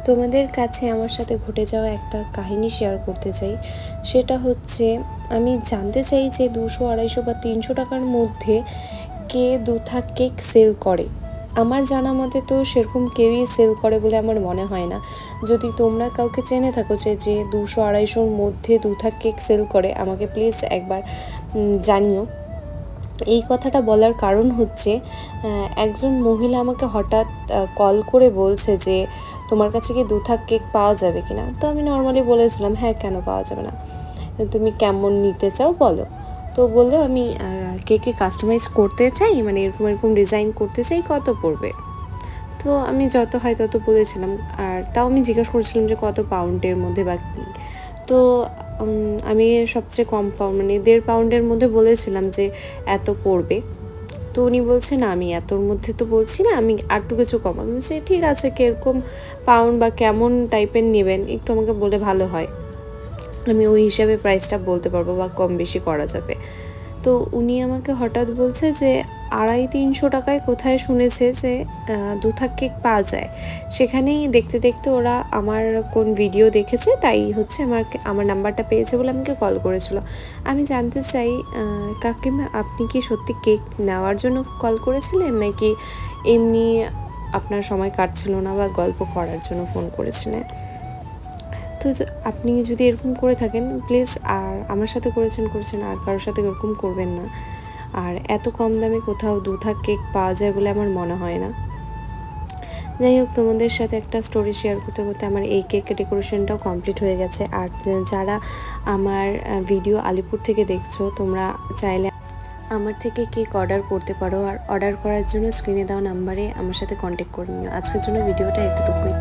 তোমাদের কাছে আমার সাথে ঘটে যাওয়া একটা কাহিনী শেয়ার করতে চাই। সেটা হচ্ছে, আমি জানতে চাই যে 200, 250 বা 300 টাকার মধ্যে কে দুথা কেক সেল করে। আমার জানা মতে তো সেরকম কেউই সেল করে বলে আমার মনে হয় না। যদি তোমরা কাউকে চেনে থাকো যে 200, 250-র মধ্যে দুথা কেক সেল করে, আমাকে প্লিজ একবার জানিও। এই কথাটা বলার কারণ হচ্ছে, একজন মহিলা আমাকে হঠাৎ কল করে বলছে যে তোমার কাছে কি দুথাক কেক পাওয়া যাবে কি না। তো আমি নর্মালি বলেছিলাম হ্যাঁ, কেন পাওয়া যাবে না, তুমি কেমন নিতে চাও বলো। তো বললো আমি কেকে কাস্টমাইজ করতে চাই, মানে এরকম এরকম ডিজাইন করতে চাই, কত পড়বে। তো আমি যত হয় তত বলেছিলাম, আর তাও আমি জিজ্ঞাসা করেছিলাম যে কত পাউন্ডের মধ্যে বা কী। তো আমি সবচেয়ে কম মানে 1.5 পাউন্ডের মধ্যে বলেছিলাম যে এত পড়বে। তো উনি বলছে না, আমি এতর মধ্যে তো বলছি না, আমি আরটু কিছু কম। আমি বলছি ঠিক আছে, কীরকম পাউন্ড বা কেমন টাইপের নেবেন একটু আমাকে বলে ভালো হয়, আমি ওই হিসাবে প্রাইসটা বলতে পারবো বা কম বেশি করা যাবে। তো উনি আমাকে হঠাৎ বলছে যে 250-300 টাকায় কোথায় শুনেছে যে দুথাক কেক পাওয়া যায়। সেখানেই দেখতে দেখতে ওরা আমার কোন ভিডিও দেখেছে, তাই হচ্ছে আমার নাম্বারটা পেয়েছে বলে আমাকে কল করেছিল। আমি জানতে চাই, কাকিমা আপনি কি সত্যি কেক নেওয়ার জন্য কল করেছিলেন, নাকি এমনি আপনার সময় কাটছিল না বা গল্প করার জন্য ফোন করেছিলেন? তো আপনি যদি এরকম করে থাকেন প্লিজ, আর আমার সাথে করেছেন আর কারোর সাথে এরকম করবেন না। আর এত কম দামে কোথাও দুথাক কেক পাওয়া যায় বলে আমার মনে হয় না। যাই হোক, তোমাদের সাথে একটা স্টোরি শেয়ার করতে করতে আমার এই কেক ডেকোরেশনটাও কমপ্লিট হয়ে গেছে। আর যারা আমার ভিডিও আলিপুর থেকে দেখছো, তোমরা চাইলে আমার থেকে কেক অর্ডার করতে পারো। আর অর্ডার করার জন্য স্ক্রিনে দেওয়া নাম্বারে আমার সাথে কন্ট্যাক্ট করে নিও। আজকের জন্য ভিডিওটা এতটুকুই।